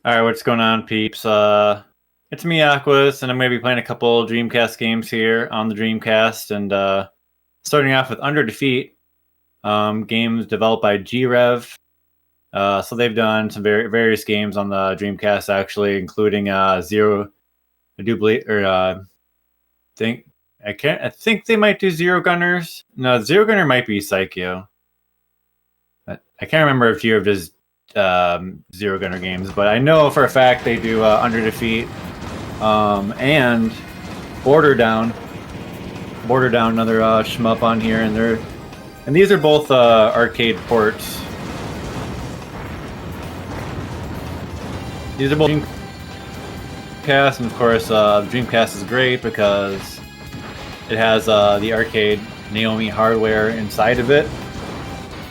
Alright, what's going on, peeps? It's me, Aquas, and I'm going to be playing a couple Dreamcast games here on the Dreamcast, and starting off with Under Defeat, games developed by G-Rev. So they've done some various games on the Dreamcast, actually, including Zero, I do believe, or I think they might do Zero Gunners. No, Zero Gunner might be Psycho. I can't remember if G-Rev does Zero Gunner games, but I know for a fact they do Under Defeat and Border Down, another shmup on here, and these are both arcade ports. These are both Dreamcast, and of course Dreamcast is great because it has the arcade Naomi hardware inside of it.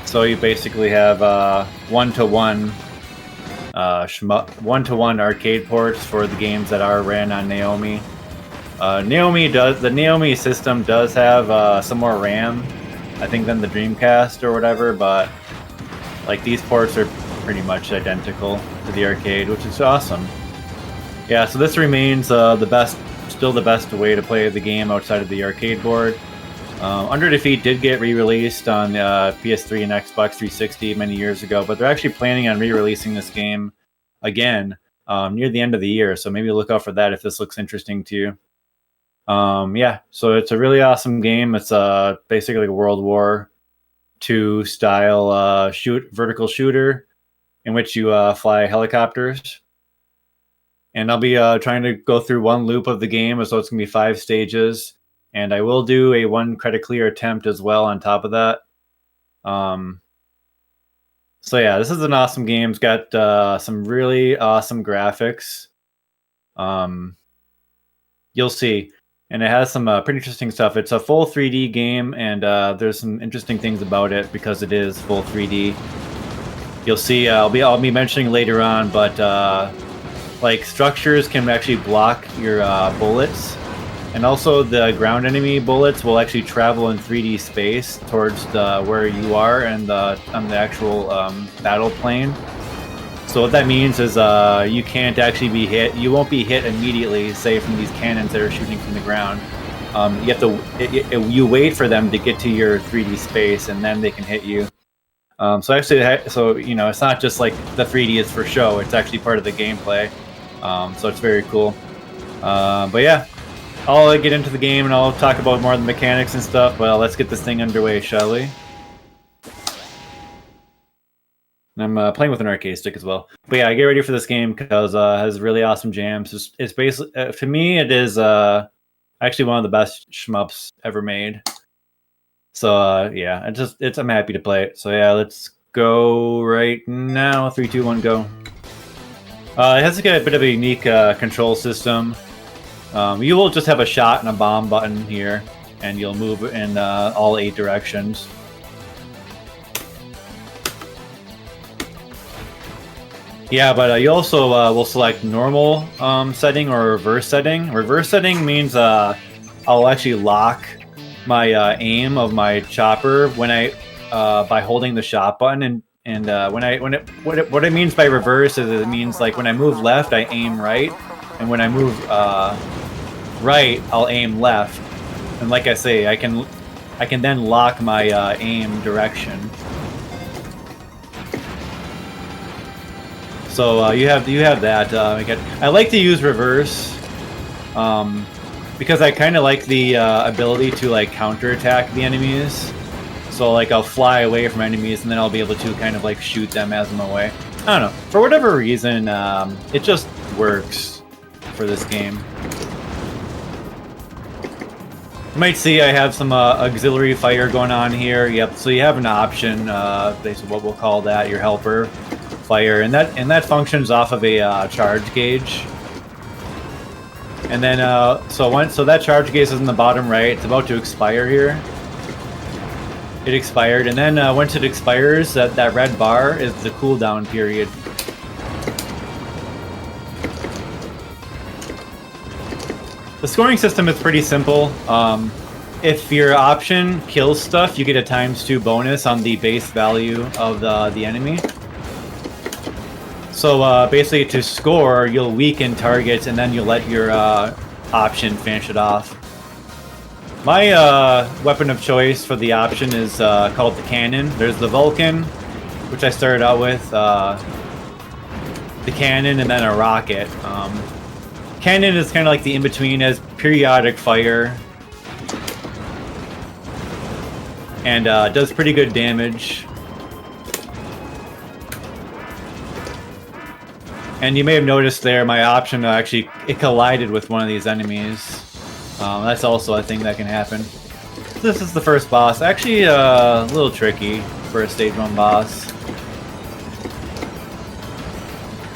So you basically have one-to-one arcade ports for the games that are ran on Naomi. The Naomi system does have some more RAM, I think, than the Dreamcast or whatever, but like these ports are pretty much identical to the arcade, which is awesome. Yeah, so this remains still the best way to play the game outside of the arcade board. Under Defeat did get re-released on PS3 and Xbox 360 many years ago, but they're actually planning on re-releasing this game again near the end of the year, so maybe look out for that if this looks interesting to you. Yeah, so it's a really awesome game. It's basically like a World War II style vertical shooter in which you fly helicopters. And I'll be trying to go through one loop of the game, so it's going to be 5 stages. And I will do a 1 credit clear attempt as well on top of that. So yeah, this is an awesome game. It's got some really awesome graphics. You'll see. And it has some pretty interesting stuff. It's a full 3D game, and there's some interesting things about it because it is full 3D. You'll see. I'll be mentioning later on, but like structures can actually block your bullets. And also the ground enemy bullets will actually travel in 3D space towards where you are and on the actual battle plane. So what that means is you can't actually be hit. You won't be hit immediately, say from these cannons that are shooting from the ground. You have to you wait for them to get to your 3D space, and then they can hit you. So you know, it's not just like the 3D is for show. It's actually part of the gameplay. So it's very cool. But yeah. I'll get into the game and I'll talk about more of the mechanics and stuff, but let's get this thing underway, shall we? And I'm playing with an arcade stick as well. But yeah, get ready for this game because it has really awesome jams. It's basically, to me, it is actually one of the best shmups ever made. So yeah, I'm happy to play it. So yeah, let's go right now. 3, 2, 1, go. It has a bit of a unique control system. You will just have a shot and a bomb button here, and you'll move in all 8 directions. Yeah, but you also will select normal setting or reverse setting. Reverse setting means I'll actually lock my aim of my chopper when by holding the shot button, and what it means by reverse is it means like when I move left, I aim right, and when I move right, I'll aim left. And like I say, I can then lock my aim direction. So you have that. I like to use reverse because I kind of like the ability to like counterattack the enemies. So like I'll fly away from enemies and then I'll be able to kind of like shoot them as I'm away. I don't know. For whatever reason, it just works for this game. You might see I have some auxiliary fire going on here. Yep, so you have an option, basically what we'll call that, your helper fire, and that functions off of a charge gauge. And then so that charge gauge is in the bottom right. It's about to expire here. It expired, and then once it expires, that red bar is the cooldown period. The scoring system is pretty simple. If your option kills stuff, you get a ×2 bonus on the base value of the enemy. So basically, to score, you'll weaken targets, and then you'll let your option finish it off. My weapon of choice for the option is called the cannon. There's the Vulcan, which I started out with, the cannon, and then a rocket. Cannon is kind of like the in-between, as periodic fire, and does pretty good damage. And you may have noticed there, my option actually, it collided with one of these enemies. That's also a thing that can happen. This is the first boss. Actually, a little tricky for a stage 1 boss.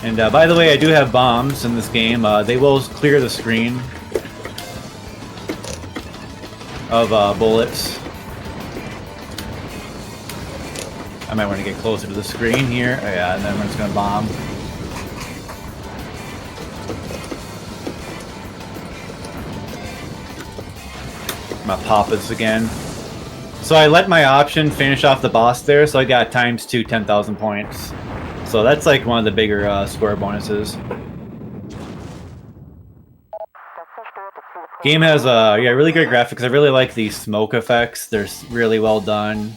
And by the way, I do have bombs in this game. They will clear the screen of bullets. I might want to get closer to the screen here. Oh, yeah, and then we're just going to bomb. I'm gonna pop this again. So I let my option finish off the boss there, so I got ×2 10,000 points. So that's like one of the bigger score bonuses. Game has yeah, really great graphics. I really like the smoke effects. They're really well done.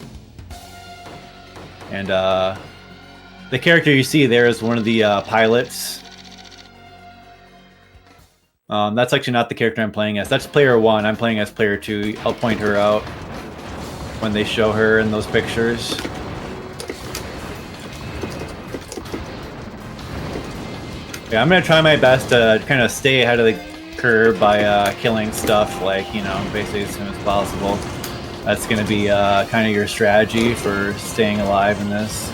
And the character you see there is one of the pilots. That's actually not the character I'm playing as. That's player 1. I'm playing as player 2. I'll point her out when they show her in those pictures. Yeah, I'm gonna try my best to kind of stay ahead of the curve by killing stuff, like, you know, basically as soon as possible. That's gonna be kind of your strategy for staying alive in this.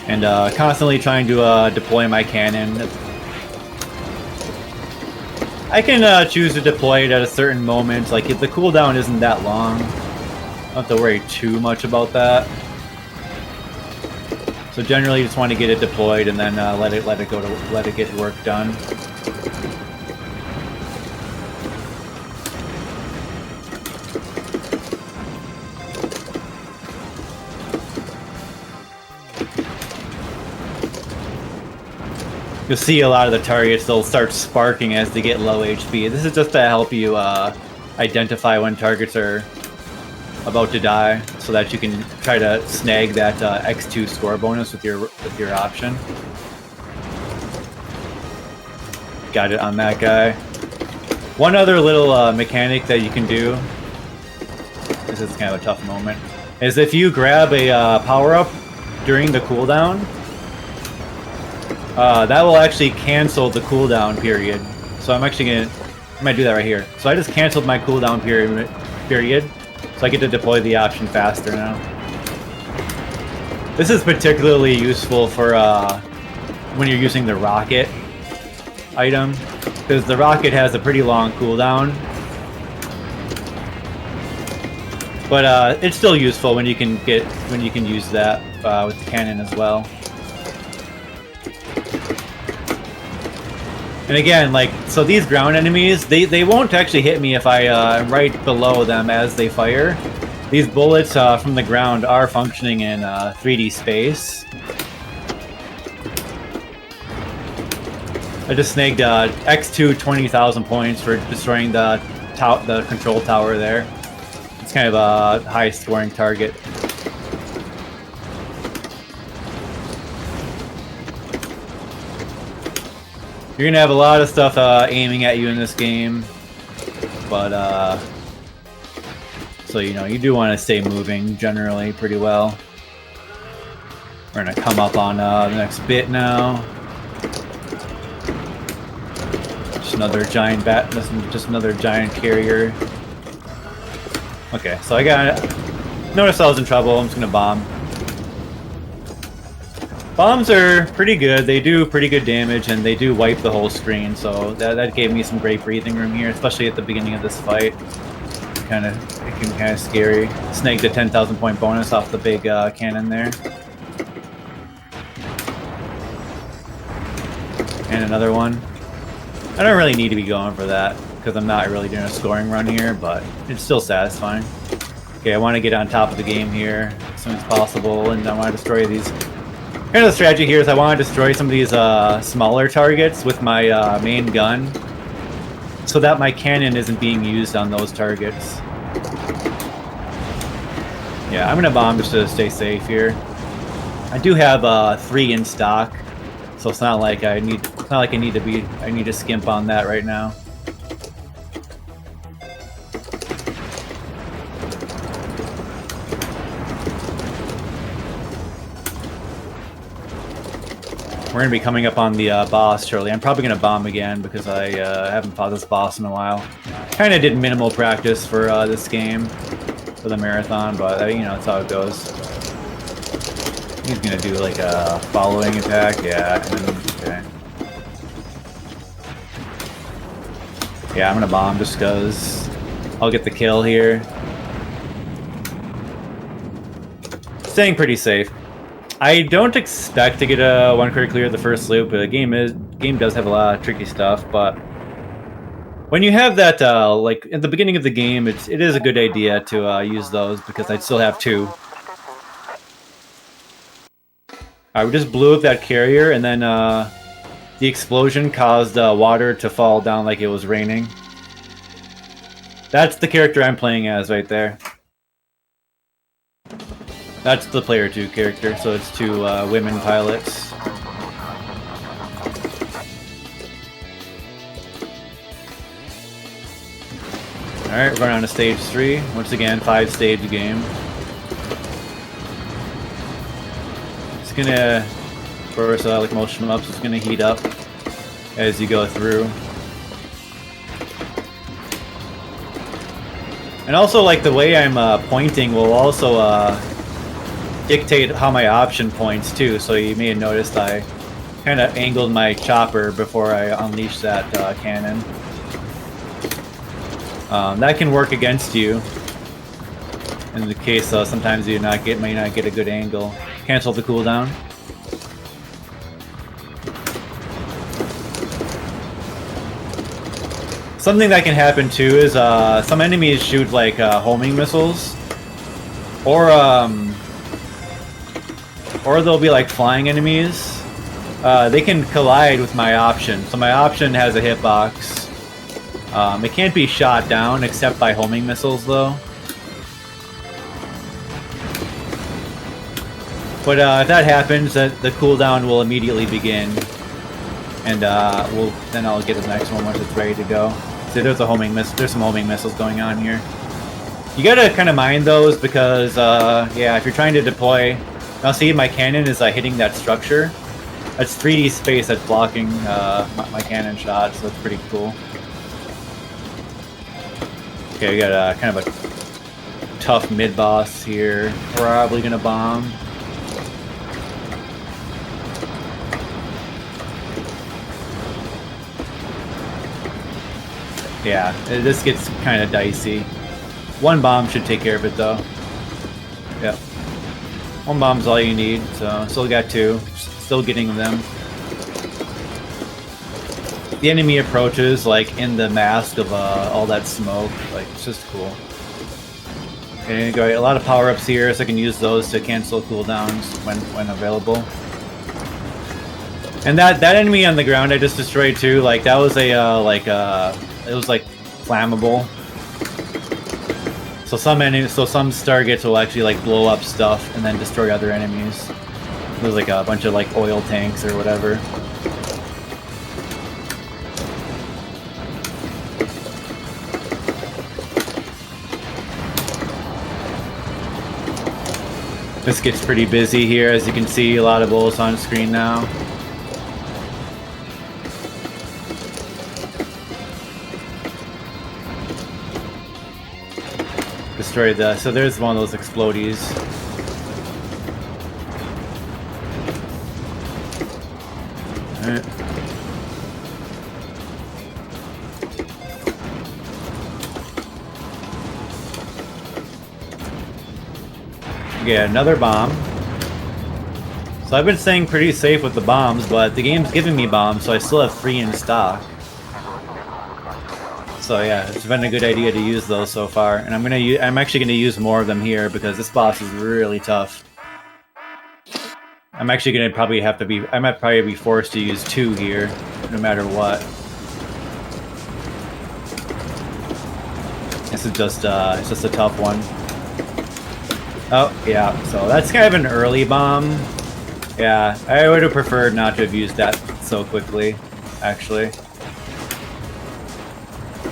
And constantly trying to deploy my cannon. I can choose to deploy it at a certain moment. Like, if the cooldown isn't that long, I don't have to worry too much about that. So generally, you just want to get it deployed and then let it get work done. You'll see a lot of the targets, they'll start sparking as they get low HP. This is just to help you identify when targets are about to die, so that you can try to snag that X2 score bonus with your option. Got it on that guy. One other little mechanic that you can do, this is kind of a tough moment, is if you grab a power-up during the cooldown, that will actually cancel the cooldown period. So I'm gonna do that right here. So I just canceled my cooldown period, so I get to deploy the option faster now. This is particularly useful for when you're using the rocket item, because the rocket has a pretty long cooldown. But it's still useful when you can use that with the cannon as well. And again, like, so these ground enemies, they won't actually hit me if I am right below them as they fire. These bullets from the ground are functioning in 3D space. I just snagged X2 20,000 points for destroying the control tower there. It's kind of a high scoring target. You're gonna have a lot of stuff aiming at you in this game, but so you know, you do want to stay moving generally pretty well. We're gonna come up on the next bit now. Just another giant just another giant carrier. Okay, so notice I was in trouble. I'm just gonna bomb. Bombs are pretty good. They do pretty good damage, and they do wipe the whole screen, so that gave me some great breathing room here, especially at the beginning of this fight. It can be kind of scary. Snagged a 10,000 point bonus off the big cannon there. And another one. I don't really need to be going for that, because I'm not really doing a scoring run here, but it's still satisfying. Okay, I want to get on top of the game here as soon as possible, and I want to destroy these Kind of the strategy here is I want to destroy some of these smaller targets with my main gun, so that my cannon isn't being used on those targets. Yeah, I'm gonna bomb just to stay safe here. I do have 3 in stock, so it's not like I need. It's not like I need to skimp on that right now. We're going to be coming up on the boss shortly. I'm probably going to bomb again because I haven't fought this boss in a while. Kind of did minimal practice for this game, for the marathon, but you know, that's how it goes. He's going to do like a following attack, yeah, okay. Yeah, I'm going to bomb just because I'll get the kill here. Staying pretty safe. I don't expect to get a 1 crit clear the first loop. The game does have a lot of tricky stuff, but when you have that, like at the beginning of the game, it is a good idea to use those because I'd still have 2. We just blew up that carrier, and then the explosion caused water to fall down like it was raining. That's the character I'm playing as right there. That's the player 2 character, so it's 2 women pilots. Alright, we're going on to stage 3. Once again, 5-stage game. It's gonna, of course, like most shmups, it's gonna heat up as you go through. And also, like, the way I'm pointing will also dictate how my option points too, so you may have noticed I kind of angled my chopper before I unleashed that cannon. That can work against you in the case sometimes you may not get a good angle. Cancel the cooldown. Something that can happen too is some enemies shoot like homing missiles, or they'll be like flying enemies. They can collide with my option. So my option has a hitbox. It can't be shot down except by homing missiles though. But if that happens, the cooldown will immediately begin, and then I'll get the next one once it's ready to go. So there's some homing missiles going on here. You gotta kind of mind those because yeah, if you're trying to deploy. Now see, my cannon is hitting that structure. That's 3D space that's blocking my cannon shot, so it's pretty cool. Okay, we got kind of a tough mid-boss here. Probably gonna bomb. Yeah, this gets kind of dicey. 1 bomb should take care of it though. Yep. 1 bomb's all you need, so still got 2. Still getting them. The enemy approaches like in the mask of all that smoke. Like, it's just cool. Okay, got a lot of power-ups here, so I can use those to cancel cooldowns when available. And that enemy on the ground I just destroyed too. Like, that was a it was like flammable. So some targets will actually like blow up stuff and then destroy other enemies. There's like a bunch of like oil tanks or whatever. This gets pretty busy here, as you can see, a lot of bullets on screen now. Destroyed that. So there's one of those explodies. Alright. Okay, another bomb. So I've been staying pretty safe with the bombs, but the game's giving me bombs, so I still have 3 in stock. So yeah, it's been a good idea to use those so far, and I'm actually gonna use more of them here because this boss is really tough. I'm actually gonna probably have to be. I might probably be forced to use 2 here, no matter what. This is just it's just a tough one. Oh yeah, so that's kind of an early bomb. Yeah, I would have preferred not to have used that so quickly, actually.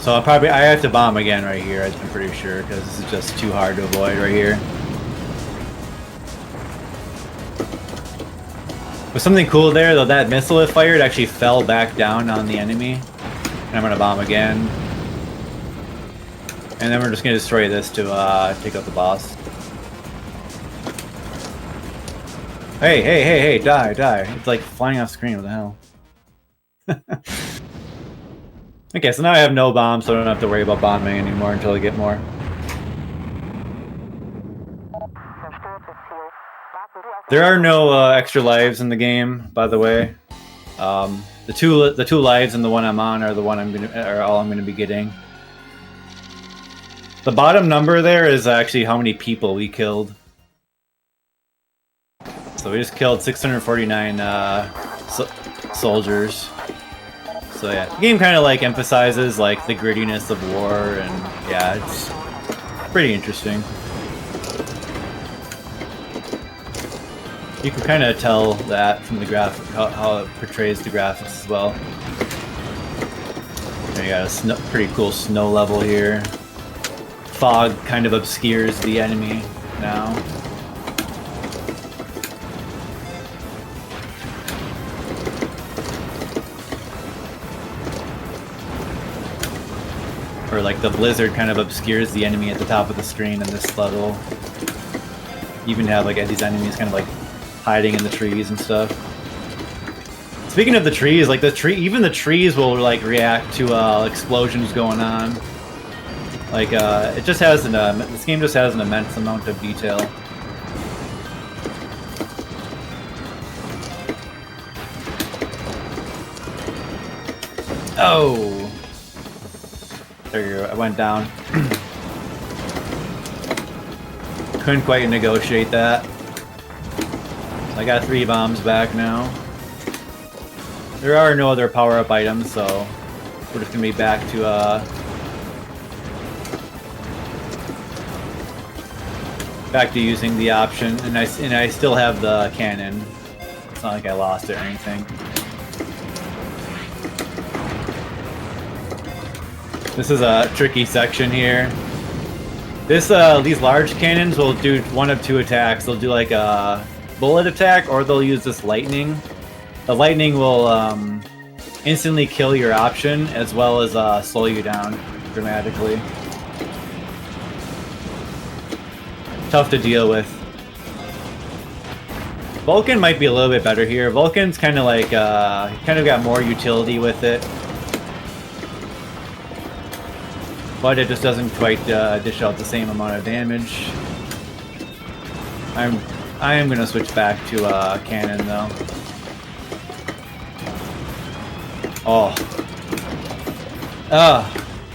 So I have to bomb again right here. I'm pretty sure because this is just too hard to avoid right here. But something cool there, though, that missile it fired actually fell back down on the enemy. And I'm gonna bomb again. And then we're just gonna destroy this to take out the boss. Hey, hey, hey, hey, die, die. It's like flying off screen, what the hell? Okay, so now I have no bombs, so I don't have to worry about bombing anymore until I get more. There are no extra lives in the game, by the way. The two lives and the one I'm on are all I'm gonna be getting. The bottom number there is actually how many people we killed. So we just killed 649 soldiers. So yeah, the game kind of like emphasizes like the grittiness of war, and yeah, it's pretty interesting. You can kind of tell that from the graphic, how it portrays the graphics as well. And you got a pretty cool snow level here. Fog kind of obscures the enemy now. Or like the blizzard kind of obscures the enemy at the top of the screen in this level. You even have like these enemies kind of like hiding in the trees and stuff. Speaking of the trees, like even the trees will like react to explosions going on. Like it just has this game just has an immense amount of detail. Oh. There you go, I went down. Couldn't quite negotiate that. I got 3 bombs back now. There are no other power-up items, so we're just gonna be back to using the option, and I still have the cannon. It's not like I lost it or anything. This is a tricky section here. These large cannons will do one of 2 attacks. They'll do like a bullet attack, or they'll use this lightning. The lightning will instantly kill your option, as well as slow you down dramatically. Tough to deal with. Vulcan might be a little bit better here. Vulcan's kind of like kind of got more utility with it. But it just doesn't quite dish out the same amount of damage. I am gonna switch back to cannon though. Oh.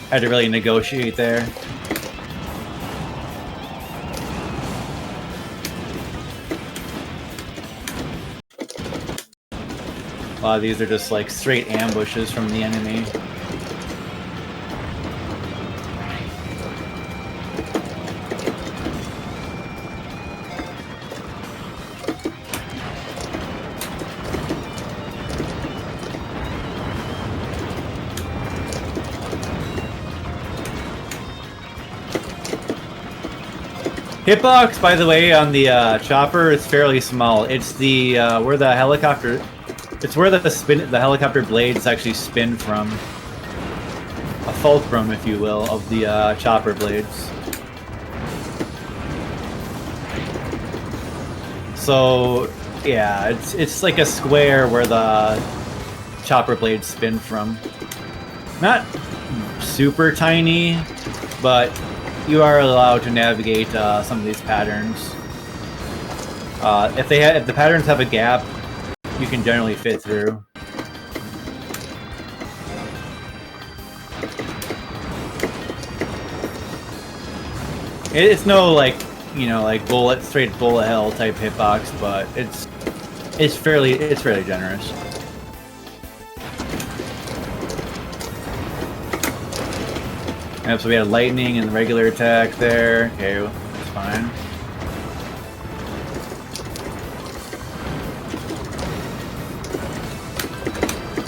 Had to really negotiate there. A lot of these are just like straight ambushes from the enemy. Hitbox, by the way, on the chopper is fairly small. It's the where the helicopter, it's where the helicopter blades actually spin from. A fulcrum, if you will, of the chopper blades. So yeah, it's like a square where the chopper blades spin from. Not super tiny, but you are allowed to navigate some of these patterns. If the patterns have a gap, you can generally fit through. It's no like, you know, like straight bullet hell type hitbox, but It's fairly generous. Yep, so we had lightning and regular attack there. Okay, that's fine.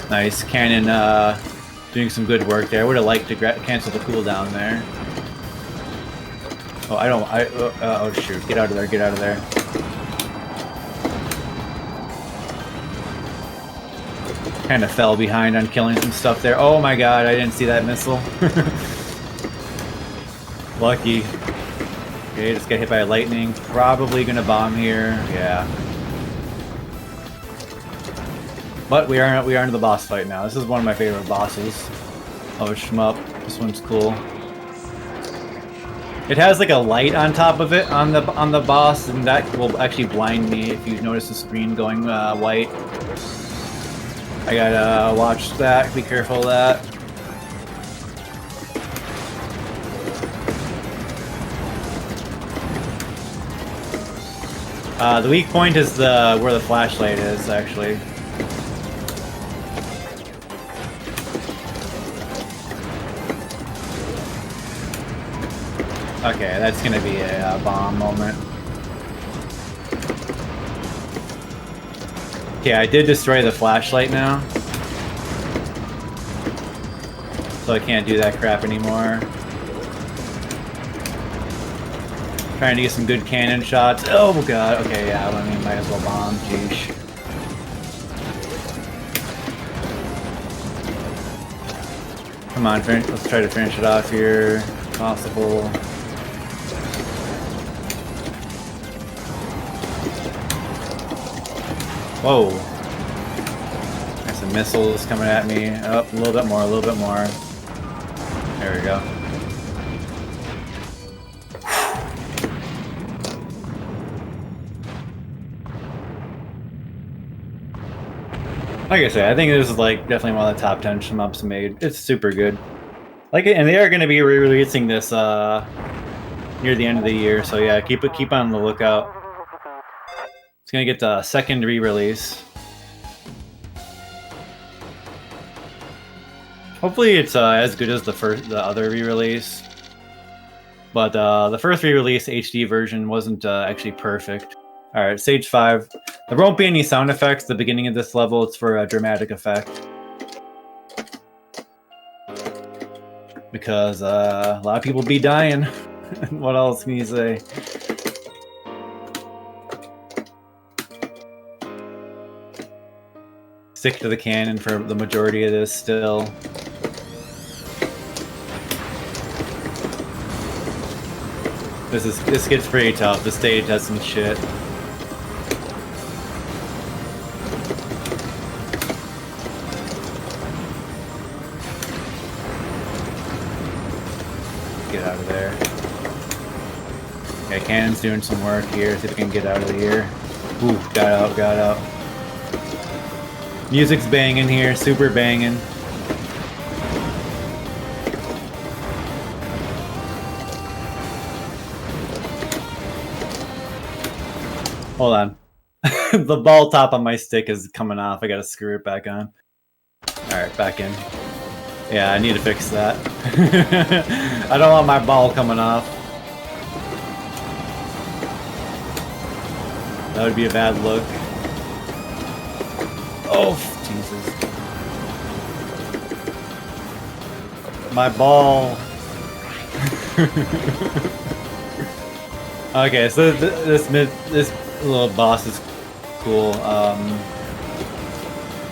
Nice. Cannon doing some good work there. I would have liked to cancel the cooldown there. Oh, I don't... oh, shoot. Get out of there. Get out of there. Kind of fell behind on killing some stuff there. Oh my god, I didn't see that missile. Lucky. Okay, just get hit by lightning. Probably gonna bomb here. Yeah. But we are into the boss fight now. This is one of my favorite bosses. Oh, shmup. This one's cool. It has like a light on top of it on the boss, and that will actually blind me if you notice the screen going white. I gotta watch that. Be careful of that. The weak point is where the flashlight is, actually. Okay, that's gonna be a bomb moment. Okay, I did destroy the flashlight now. So I can't do that crap anymore. Trying to get some good cannon shots. Oh god, okay, yeah, I mean, might as well bomb, jeesh. Come on, let's try to finish it off here, if possible. Whoa. There's some missiles coming at me. Oh, a little bit more, a little bit more. There we go. Like I said, I think this is like definitely one of the top 10 shmups made. It's super good. Like it, and they are going to be re-releasing this near the end of the year, so yeah, keep on the lookout. It's gonna get the second re-release. Hopefully it's as good as the other re-release. But the first re-release HD version wasn't actually perfect. Alright, stage 5. There won't be any sound effects at the beginning of this level, it's for a dramatic effect. Because a lot of people be dying. What else can you say? Stick to the cannon for the majority of this still. This gets pretty tough. The stage has some shit. Get out of there. Okay, cannon's doing some work here. See if we can get out of here. Ooh, got out, got out. Music's banging here, super banging. Hold on. The ball top on my stick is coming off. I gotta screw it back on. Alright, back in. Yeah, I need to fix that. I don't want my ball coming off. That would be a bad look. Oh, Jesus. My ball. Okay, so this little boss is cool.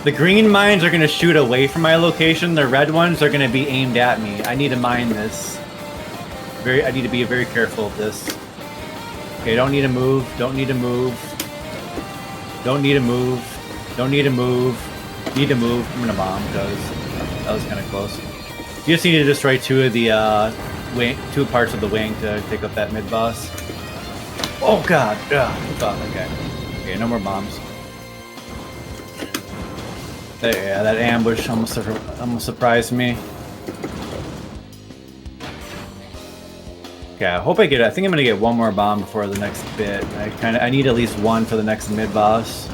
The green mines are going to shoot away from my location. The red ones are going to be aimed at me. I need to mine this. I need to be very careful of this. Okay, don't need to move. Don't need to move. Don't need to move. Don't need to move. Need to move. I'm gonna bomb because that was kind of close. You just need to destroy two parts of the wing to take up that mid boss. Oh god! Okay. Okay, no more bombs. Yeah, that ambush almost surprised me. Okay, I hope I think I'm gonna get one more bomb before the next bit. I need at least one for the next mid boss.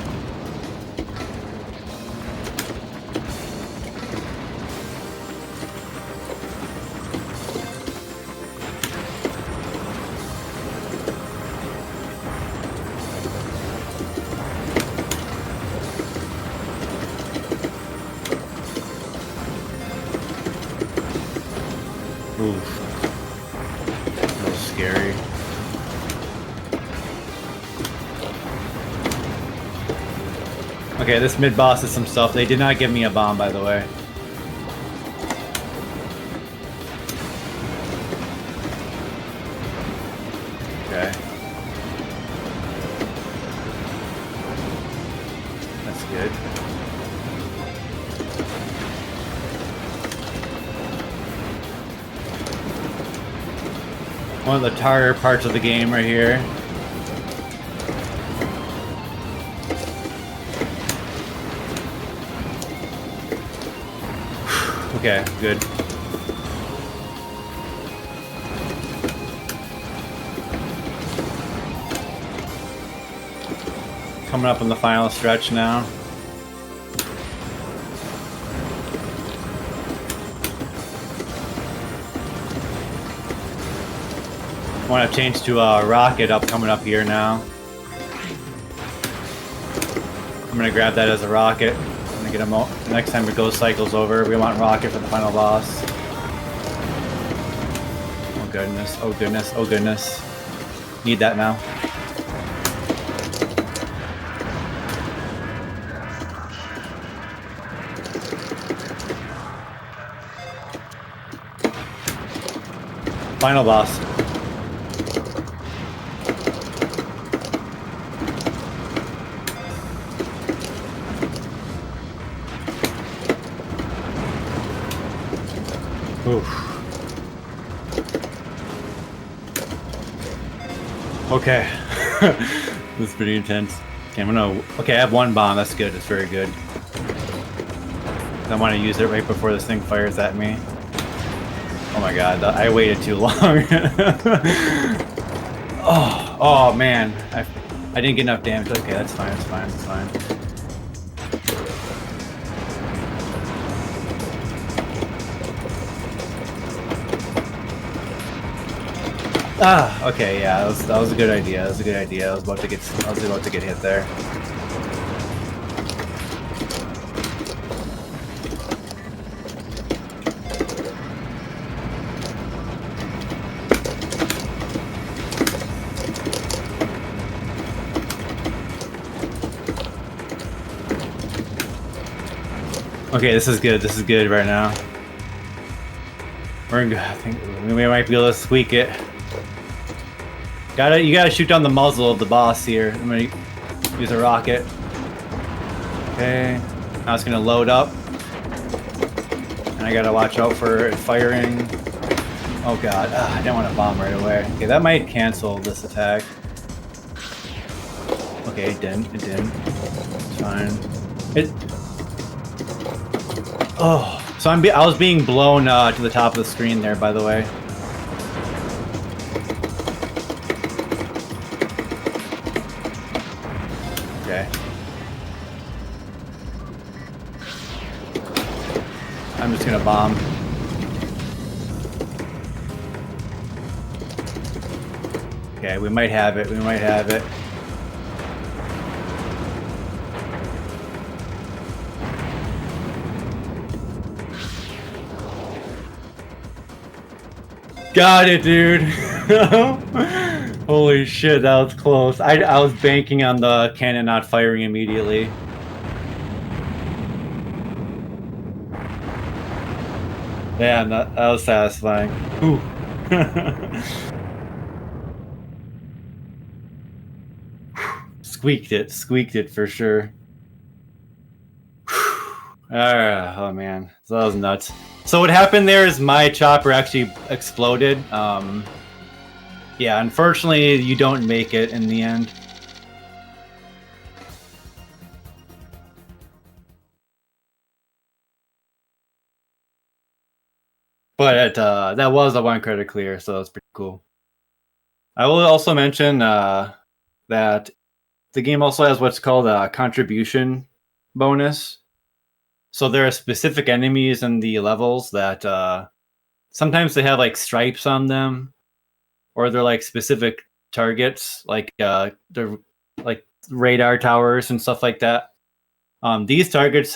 Ooh. That was scary. Okay, this mid-boss is some stuff. They did not give me a bomb, by the way. Okay. That's good. One of the harder parts of the game right here. Okay, good. Coming up on the final stretch now. I want to change to a rocket coming up here now. I'm gonna grab that as a rocket. I'm gonna get him out. Next time the ghost cycle's over, we want rocket for the final boss. Oh goodness, oh goodness, oh goodness. Need that now. Final boss. Oof. Okay. This is pretty intense. Okay, okay, I have one bomb. That's good. That's very good. I want to use it right before this thing fires at me. Oh my god, I waited too long. Oh man. I didn't get enough damage. Okay, that's fine, that's fine, that's fine. Okay, yeah, that was a good idea. That was a good idea. I was about to get hit there. Okay, this is good. This is good right now. We're good. I think we might be able to squeak it. You gotta shoot down the muzzle of the boss here. I'm gonna use a rocket. Okay. Now it's gonna load up. And I gotta watch out for it firing. Oh god. I didn't want to bomb right away. Okay, that might cancel this attack. Okay, it didn't. It didn't. It's fine. Oh, so I was being blown to the top of the screen there, by the way. Okay. I'm just gonna bomb. Okay, we might have it. We might have it. Got it, dude. Holy shit, that was close. I was banking on the cannon not firing immediately. Yeah, that was satisfying. Ooh. Squeaked it for sure. Oh man, so that was nuts. So what happened there is my chopper actually exploded. Yeah, unfortunately you don't make it in the end. But that was a 1 credit clear, so that's pretty cool. I will also mention that the game also has what's called a contribution bonus. So there are specific enemies in the levels that sometimes they have like stripes on them, or they're like specific targets, like they're like radar towers and stuff like that. These targets,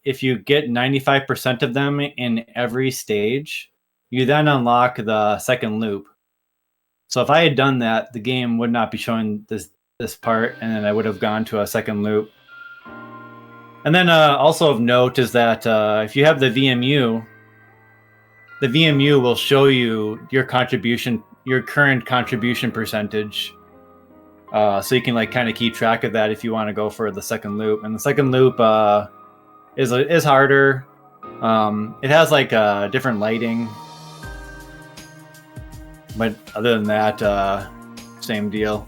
if you get 95% of them in every stage, you then unlock the second loop. So if I had done that, the game would not be showing this part, and then I would have gone to a second loop. And then also of note is that if you have the VMU will show you your current contribution percentage. So you can like kind of keep track of that if you want to go for the second loop. And the second loop is harder. It has like different lighting, but other than that, same deal.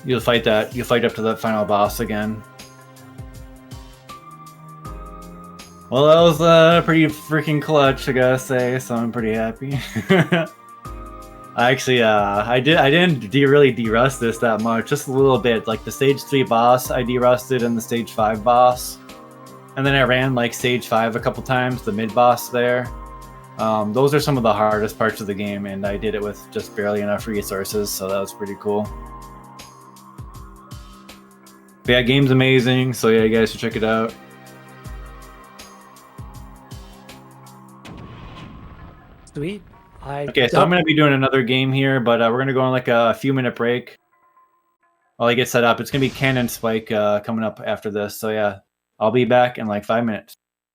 You'll fight up to the final boss again. Well, that was pretty freaking clutch, I gotta say. So I'm pretty happy. Actually, I didn't really derust this that much, just a little bit. Like the stage 3 boss, I derusted, and the stage 5 boss, and then I ran like stage 5 a couple times, the mid boss there. Those are some of the hardest parts of the game, and I did it with just barely enough resources, so that was pretty cool. But yeah, game's amazing, so yeah, you guys should check it out. Sweet. Okay, so I'm going to be doing another game here, but we're going to go on like a few minute break while I get set up. It's going to be Cannon Spike coming up after this, so yeah, I'll be back in like 5 minutes.